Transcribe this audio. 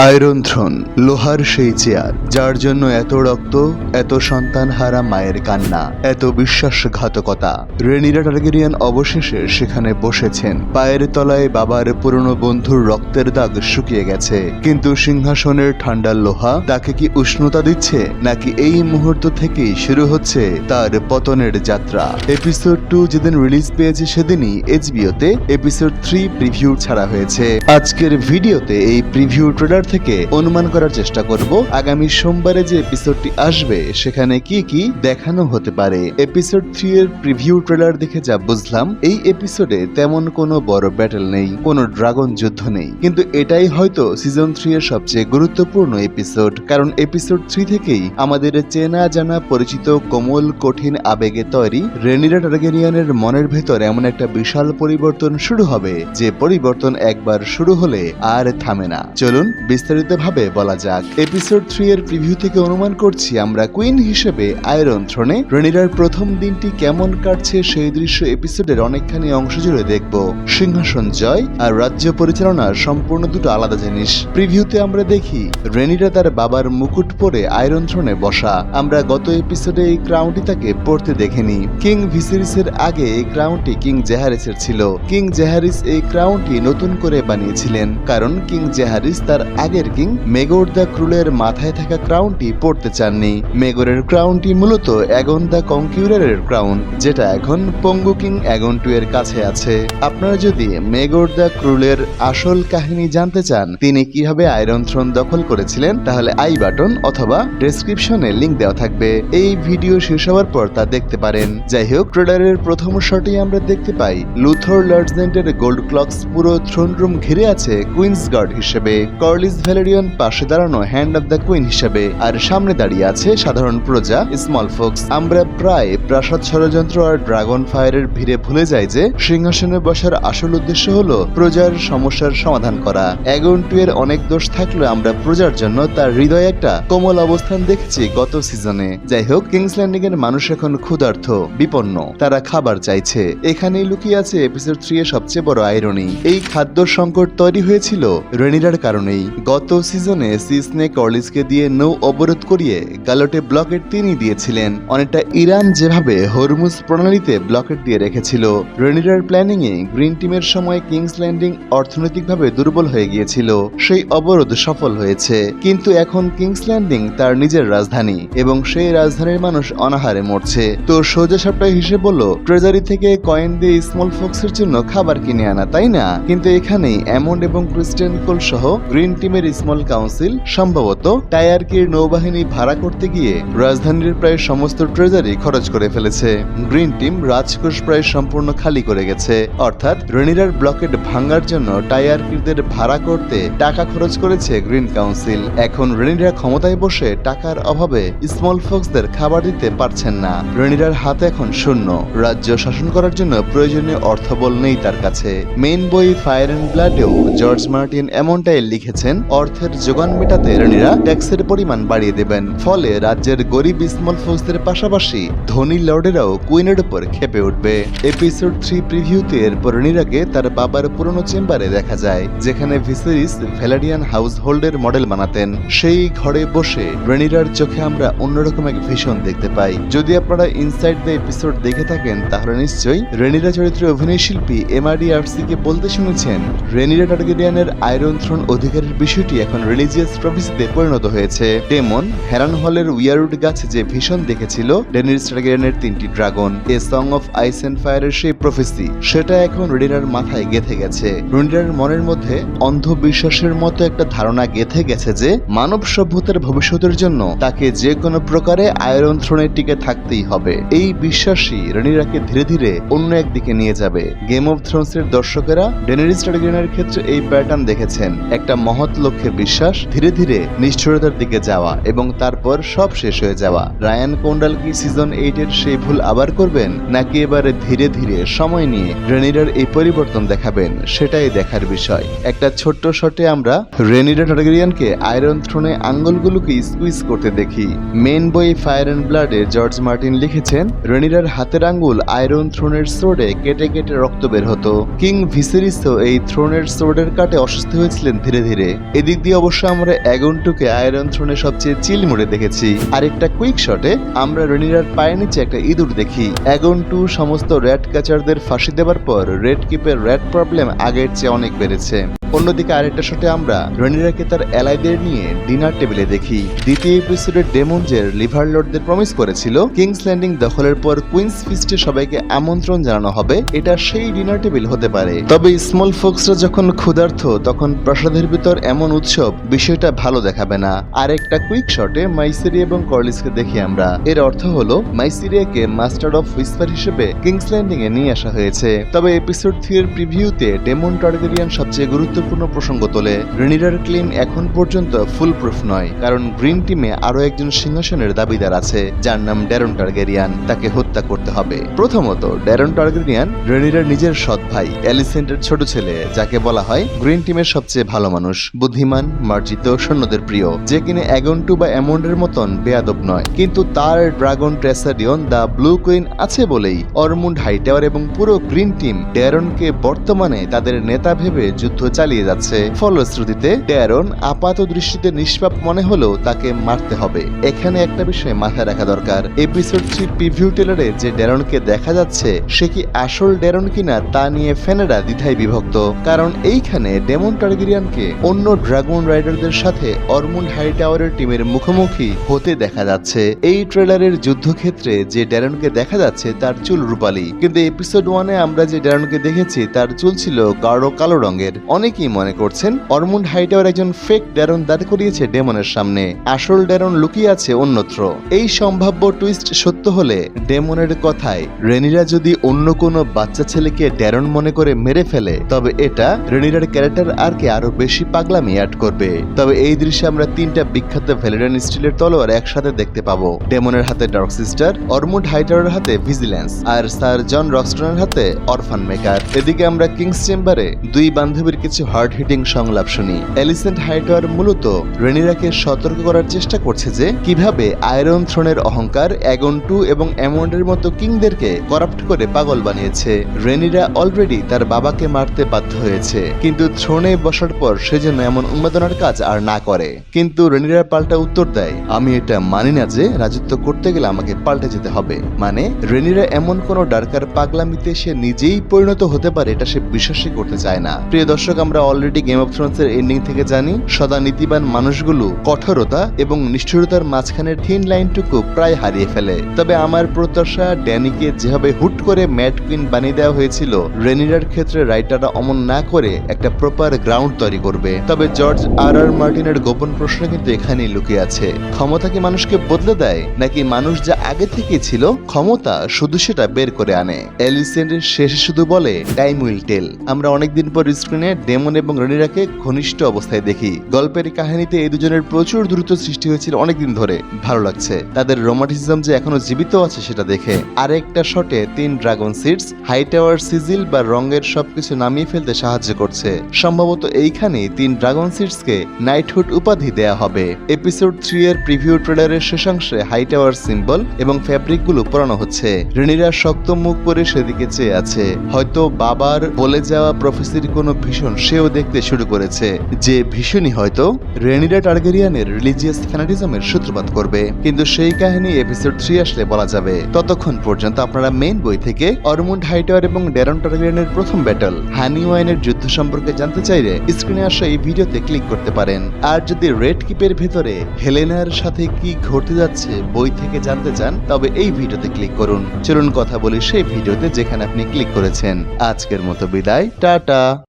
Iron thrown, লোহার সেই chair যার জন্য এত রক্ত, এত সন্তান হারা মায়ের কান্না, এত বিশ্বাসঘাতকতা। রেনিরা টারগেরিয়ান অবশেষে সেখানে বসেছেন। পায়ের তলায় বাবার পুরনো বন্ধুর রক্তের দাগ শুকিয়ে গেছে, কিন্তু সিংহাসনের ঠান্ডা লোহা তাকে কি উষ্ণতা দিচ্ছে, নাকি এই মুহূর্ত থেকেই শুরু হচ্ছে তার পতনের যাত্রা? এপিসোড 2 যেদিন রিলিজ পেয়েছে সেদিনই এইচবিওতে এপিসোড 3 প্রিভিউ ছাড়া হয়েছে। আজকের ভিডিওতে এই প্রিভিউ ট্রেলার থেকে অনুমান করার চেষ্টা করব আগামী সোমবারে যে এপিসোডটি আসবে সেখানে কি কি দেখানো হতে পারে। এপিসোড 3 এর প্রিভিউ ট্রেলার দেখে যা বুঝলাম, এই এপিসোডে তেমন কোনো বড় ব্যাটল নেই, কোনো ড্রাগন যুদ্ধ নেই, কিন্তু এটাই হয়তো সিজন 3 এর সবচেয়ে গুরুত্বপূর্ণ এপিসোড। কারণ এপিসোড 3 থেকেই আমাদের চেনা জানা পরিচিত কোমল কঠিন আবেগে তৈরি রেনিরা টারগেরিয়ানের মনের ভেতর এমন একটা বিশাল পরিবর্তন শুরু হবে, যে পরিবর্তন একবার শুরু হলে আর থামে না। চলুন বিস্তারিতভাবে বলা যাক। এপিসোড 3 এর প্রিভিউ থেকে অনুমান করছি আমরা কুইন হিসেবে আয়রন থ্রোনে রেনিরার প্রথম দিনটি কেমন কাটছে সেই দৃশ্য এপিসোডের অনেকখানি অংশ জুড়ে দেখব। সিংহাসন জয় আর রাজ্য পরিচালনা সম্পূর্ণ দুটো আলাদা জিনিস। প্রিভিউতে আমরা দেখি রেনিরা তার বাবার মুকুট পরে আয়রন থ্রোনে বসা। আমরা গত এপিসোডে এই ক্রাউনটি তাকে পড়তে দেখিনি। কিং ভিসেরিসের আগে এই ক্রাউনটি কিং জেহারিসের ছিল। কিং জেহারিস এই ক্রাউনটি নতুন করে বানিয়েছিলেন, কারণ কিং জেহারিস তার আগের কিং মেগর দ্য ক্রুলের মাথায় থাকা ক্রাউনটি পড়তে চাননি। মেগরের ক্রাউনটি মূলত অ্যাগন দ্য কনকিউরারের ক্রাউন, যেটা এখন পঙ্গু কিং অ্যাগন 2 এর কাছে আছে। আপনারা যদি মেগর দ্য ক্রুলের আসল কাহিনী জানতে চান, তিনি কিভাবে আয়রন থ্রোন দখল করেছিলেন, তাহলে আই বাটন অথবা ডেসক্রিপশনে লিংক দেওয়া থাকবে। এই ভিডিও শেষ হওয়ার পর তা দেখতে পারেন। যাই হোক, ট্রেলারের প্রথম শটেই আমরা দেখতে পাই লুথর লার্জেন্টের গোল্ড ক্লকস পুরো থ্রোন রুম ঘিরে আছে কুইন্স গার্ড হিসেবে, কর্লিস ভ্যালেরিয়ান পাশে দাঁড়ানো হ্যান্ড অফ দ্য কুইন হিসেবে, আর সামনে দাঁড়িয়ে আছে সাধারণ প্রজা স্মল ফোক্স। আমরা প্রায় প্রাসাদ ষড়যন্ত্র আর ড্রাগন ফায়ারের ভিড়ে ভুলে যাই যে সিংহাসনে বসার আসল উদ্দেশ্য হলো প্রজার সমস্যার সমাধান করা। অ্যাগন 2 এর অনেক দোষ থাকলেও আমরা প্রজার জন্য তার হৃদয়ে একটা কোমল অবস্থান দেখেছি গত সিজনে। যাই হোক, কিংস ল্যান্ডিং এর মানুষ এখন ক্ষুধার্ত, বিপন্ন, তারা খাবার চাইছে। এখানেই লুকিয়ে আছে এপিসোড 3 এর সবচেয়ে বড় আইরনি। এই খাদ্য সংকট তৈরি হয়েছিল রেনিরার কারণেই। গত সিজনে সিসনে কর্লিসকে দিয়ে নৌ অবরোধ করিয়ে গালটে ব্লকেট তিনি দিয়েছিলেন, অনেকটা ইরান যেভাবে হরমুজ প্রণালীতে ব্লকেট দিয়ে রেখেছিল। রেনিরার প্ল্যানিং এ গ্রিন টিমের সময় কিংস ল্যান্ডিং অর্থনৈতিকভাবে দুর্বল হয়ে গিয়েছিল, সেই অবরোধ সফল হয়েছে। কিন্তু এখন কিংস ল্যান্ডিং তার নিজের রাজধানী, এবং সেই রাজধানীর মানুষ অনাহারে মরছে। তো সোজা সাপটাই হিসেব বলল ট্রেজারি থেকে কয়েন দিয়ে স্মল ফক্সের জন্য খাবার কিনে আনা, তাই না? কিন্তু এখানেই অ্যামন্ড এবং ক্রিস্টিয়ান কোল সহ গ্রিন টিমের স্মল কাউন্সিল সম্ভবত টায়ারকির নৌবাহিনী ভাড়া করতে গিয়ে রাজধানীর প্রায় সমস্ত ট্রেজারি খরচ করে ফেলেছে। গ্রিন টিম রাজকোষ প্রায় সম্পূর্ণ খালি করে গেছে, অর্থাৎ রেনিরার ব্লকেট ভাঙার জন্য টায়ারকিরদের ভাড়া করতে টাকা খরচ করেছে গ্রিন কাউন্সিল। এখন রেনিরা ক্ষমতায় বসে টাকার অভাবে স্মল ফক্সদের খাবার দিতে পারছেন না। রেনিরার হাতে এখন শূন্য, রাজ্য শাসন করার জন্য প্রয়োজনীয় অর্থবল নেই তার কাছে। মেইন বই ফায়ার এন্ড ব্লাডেও জর্জ মার্টিন এমনটাই লিখেছেন, অর্থের যোগান মেটাতে রেনিরা ট্যাক্সের পরিমাণ বাড়িয়ে দেবেন, ফলে রাজ্যের গরিব স্মল ফোর্সদের পাশাপাশি ধনী লর্ডেরাও কুইনের উপর খেপে উঠবে। এপিসোড 3 প্রিভিউতে এরপর রেনিরাকে তার বাবার পুরনো চেম্বারে দেখা যায়, যেখানে ভিসেরিস ভ্যালেরিয়ান হাউস হোল্ডের মডেল বানাতেন। সেই ঘরে বসে রেনিরার চোখে আমরা অন্যরকম এক ভিশন দেখতে পাই। যদি আপনারা ইনসাইড দ্য এপিসোড দেখে থাকেন, তাহলে নিশ্চয়ই রেনিরা চরিত্রে অভিনয় শিল্পী MRDRC কে বলতে শুনেছেন রেনিরা টারগেরিয়ানের আয়রন থ্রোন অধিকারের বিষয়টি এখন রিলিজিয়াস প্রফেসিতে পরিণত হয়েছে। ডেমন হ্যারান হলের উইয়ারউড গাছে যে ভিশন দেখেছিল ডেনিরিস টারগেরিয়ানের 3টি dragon, a song of ice and ফায়ারের সেই প্রফেসি, সেটা এখন রেনিরার মাথায় গেঁথে গেছে। রেনিরার মনের মধ্যে অন্ধবিশ্বাসের মতো একটা ধারণা গেঁথে গেছে যে মানব সভ্যতার ভবিষ্যতের জন্য তাকে যে কোনো প্রকারে আয়রন থ্রোনে টিকে থাকতেই হবে। এই বিশ্বাসই রেনিরাকে ধীরে ধীরে অন্য একদিকে নিয়ে যাবে। গেম অফ থ্রোনস এর দর্শকেরা ডেনিরিস টারগেরিয়ানের ক্ষেত্রে এই প্যাটার্ন দেখেছেন, একটা মহৎ লক্ষ্যে বিশ্বাস, ধীরে ধীরে নিষ্ঠুরতার দিকে যাওয়া, এবং তারপর সব শেষ হয়ে যাওয়া। রায়ান কোন্ডাল কি সিজন 8 এর সেই ভুল আবার করবেন, নাকি এবারে ধীরে ধীরে সময় নিয়ে রেনিরার এই পরিবর্তন দেখাবেন, সেটাই দেখার বিষয়। একটা ছোট্ট শটে আমরা রেনিরা টারগেরিয়ানকে আয়রন থ্রোনে আঙ্গুলগুলোকে স্কুইজ করতে দেখি। মেন বই ফায়ার এন্ড ব্লাডে জর্জ মার্টিন লিখেছেন রেনিরার হাতের আঙ্গুল আয়রন থ্রোনের সোর্ডে কেটে কেটে রক্ত বের হতো। কিং ভিসেরিসও এই থ্রোনের সোর্ডের কাটে অসুস্থ হয়েছিলেন ধীরে ধীরে। এদিক দিয়ে অবশ্য আমরা অ্যাগন 2-কে আয়রন থ্রোনে সবচেয়ে চিল মোডে দেখেছি। আর একটা কুইক শটে আমরা রেনিরার পায়ের নিচে একটা ইঁদুর দেখি। অ্যাগন 2 সমস্ত র্যাট ক্যাচারদের ফাঁসি দেওয়ার পর রেড কিপের র্যাট প্রবলেম আগের চেয়ে অনেক বেড়েছে। অন্যদিকে আরেকটা শটে আমরা রেনিরাকে তার অ্যালাইদের নিয়ে ডিনার টেবিলে দেখি। দ্বিতীয় এপিসোডে ডেমন যে লিভার লর্ডদের প্রমিস করেছিল কিংস ল্যান্ডিং দখলের পর কুইন্স ফিস্টে সবাইকে আমন্ত্রণ জানানো হবে, এটা সেই ডিনার টেবিল হতে পারে। তবে স্মল ফোক্সরা যখন ক্ষুধার্ত তখন প্রাসাদের ভিতর এমন উৎসব বিষয়টা ভালো দেখাবে না। আর একটা কুইক শটে মাইসেরি এবং কর্লিসকে দেখি আমরা। এর অর্থ হলো মাইসেরিয়াকে মাস্টার অফ হুইস্পার হিসেবে কিংস ল্যান্ডিং এ নিয়ে আসা হয়েছে। তবে এপিসোড 3 এর প্রিভিউতে ডেমন টার্গেরিয়ান সবচেয়ে গুরুত্বপূর্ণ প্রসঙ্গ তোলে। রেনিরার ক্লেম এখন পর্যন্ত ফুল প্রুফ নয়, কারণ গ্রিন টিমে আরো একজন সিংহাসনের দাবিদার আছে যার নাম ড্যারন টার্গেরিয়ান। তাকে হত্যা করতে হবে। প্রথমত ড্যারন টার্গেরিয়ান রেনিরার নিজের সৎ ভাই, অ্যালিসেন্টের ছোট ছেলে, যাকে বলা হয় গ্রিন টিমের সবচেয়ে ভালো মানুষ, বুদ্ধিমান, মার্জিত, সৈন্যদের প্রিয়, যে কিনা অ্যাগন 2 বা অ্যামন্ডের মতন বেয়াদব নয়। কিন্তু তার ড্রাগন ট্রেসাডিয়ন দ্য ব্লু কুইন আছে বলেই অরমুন্ড হাইটাওয়ার এবং পুরো গ্রিন টিম ড্যারনকে বর্তমানে তাদের নেতা ভেবে যুদ্ধ চালিয়ে যাচ্ছে। ফলশ্রুতিতে ড্যারন আপাত দৃষ্টিতে নিষ্পাপ মনে হলেও তাকে মারতে হবে। এখানে একটা বিষয় মাথায় রাখা দরকার, এপিসোড 3 প্রিভিউ ট্রেলারে যে ড্যারনকে দেখা যাচ্ছে সে কি আসল ড্যারন কিনা তা নিয়ে ফ্যানেরা দ্বিধায় বিভক্ত। কারণ এইখানে ডেমন টার্গেরিয়ানকে অন্য ড্রাগন রাইডারদের সাথে অরমুন্ড হাইটাওয়ারের টিমের মুখোমুখি হতে দেখা যাচ্ছে। এই ট্রেলারের যুদ্ধক্ষেত্রে যে ড্যারনকে দেখা যাচ্ছে তার চুল রূপালী, কিন্তু এপিসোড 1-এ আমরা যে ড্যারনকে দেখেছি তার চুল ছিল গাঢ় কালো রঙের। অনেকেই মনে করছেন অরমুন্ড হাইটাওয়ার একজন ফেক ড্যারন দাঁড় করিয়েছে ডেমনের সামনে, আসল ড্যারন লুকিয়ে আছে অন্যত্র। এই সম্ভাব্য টুইস্ট সত্য হলে ডেমনের কথায় রেনিরা যদি অন্য কোনো বাচ্চা ছেলেকে ড্যারন মনে করে মেরে ফেলে তবে এটা রেনিরার ক্যারেক্টার আরকে আরো বেশি পাগলামি অ্যাড করবে। তবে এই দৃশ্যে আমরা 3টা বিখ্যাত ভ্যালেরিয়ান স্টিলের তলোয়ার একসাথে দেখতে পাবো। ডেমনের হাতে ডার্ক সিস্টার, অরমুন্ড হাইটাওয়ারের হাতে ভিজিল্যান্স, আর স্যার জন রক্সটনের হাতে অরফান মেকার। এদিকে আমরা কিংস চেম্বারে দুই বান্ধবীর কিছু হার্ড হিটিং সংলাপ শুনি। অ্যালিসেন্ট হাইটাওয়ার মূলত রেনিরাকে সতর্ক করার চেষ্টা করছে যে কিভাবে আয়রন থ্রোনের অহংকার অ্যাগন 2 এবং অ্যামন্ডের মতো কিংদেরকে করাপ্ট করে পাগল বানিয়েছে। রেনিরা অলরেডি তার বাবাকে মারতে বাধ্য হয়েছে, কিন্তু থ্রোনে বসার পর সে যেন এমন উন্মাদনার কাজ আর না করে। কিন্তু রেনিরা পাল্টা উত্তর দেয়, আমি এটা মানি না যে রাজত্ব করতে গেলে আমাকে পাল্টে যেতে হবে। মানে রেনিরা এমন কোন ডার্কার পাগলামিতে সে নিজেই পরিণত হতে পারে এটা সে বিশ্বাসই করতে চায় না। প্রিয় দর্শক, আমরা অলরেডি গেম অফ থ্রোনস এর এন্ডিং থেকে জানি সদা নীতিবান মানুষগুলো কঠোরতা এবং নিষ্ঠুরতার মাঝখানের থিন লাইনটুকু প্রায় হারিয়ে ফেলে। তবে আমার প্রত্যাশা ড্যানিকে যেভাবে হুট করে ম্যাড কুইন বানিয়ে দেওয়া হয়েছিল রেনিরার ক্ষেত্রে রাইটাররা অমন না করে একটা প্রপার গ্রাউন্ড তৈরি করবে। তবে জর্জ আর মার্টিনের গোপন প্রশ্ন কিন্তু এখানেই লুকিয়ে আছে, ক্ষমতা কি মানুষকে বদলে দেয় নাকি মানুষ যা আগে থেকে ছিল ক্ষমতা শুধু সেটা বের করে আনে? অ্যালিসেন্টের শেষে শুধু বলে টাইম উইল টেল। আমরা অনেকদিন পর স্ক্রিনে ডেমন এবং রেনিরাকে ঘনিষ্ঠ অবস্থায় দেখি। গল্পের কাহিনীতে এই দুজনের প্রচুর দূরত্ব সৃষ্টি হয়েছিল অনেকদিন ধরে। ভালো লাগছে তাদের রোমান্টিসিজম যে এখনো জীবিত আছে সেটা দেখে। আরেকটা শটে 3 ড্রাগন সিডস হাইটাওয়ার সিজিল বা রঙের সবকিছু নামিয়ে ফেলতে সাহায্য করছে। সম্ভবত এইখানে 3 ড্রাগন সিডসকে নাইটহুড উপাধি দেয়া হবে। এপিসোড 3 এর প্রিভিউ ট্রেলারের শেষাংশে হাইটাওয়ার সিম্বল এবং ফ্যাব্রিকগুলো পরানো হচ্ছে। রেনিরা শক্ত মুখ করে সেদিকে চেয়ে আছে। হয়তো বাবার বলে যাওয়া প্রফেসির কোনো ভীষণ সেও দেখতে শুরু করেছে, যে ভীষণই হয়তো রেনিরা টার্গেরিয়ানের রিলিজিয়াস ফ্যানাটিজমের সূত্রপাত করবে। কিন্তু সেই কাহিনী এপিসোড 3 আসলে বলা যাবে। ততক্ষণ পর্যন্ত আপনারা মেইন বই থেকে অরমুন্ড হাইটাওয়ার এবং ড্যারন টার্গেরিয়ানের প্রথম ব্যাটল হানি ওয়াইনের যুদ্ধ সম্পর্কে জানতে চাইলে স্ক্রিনে আসা এই ভিডিওতে ক্লিক করতে পারেন। আর যদি রেড কিপের ভেতরে হেলেনার সাথে কি ঘটতে যাচ্ছে বই থেকে জানতে চান তবে এই ভিডিওতে ক্লিক করুন। চলুন কথা বলি সেই ভিডিওতে যেখানে আপনি ক্লিক করেছেন। আজকের মতো বিদায়, টাটা।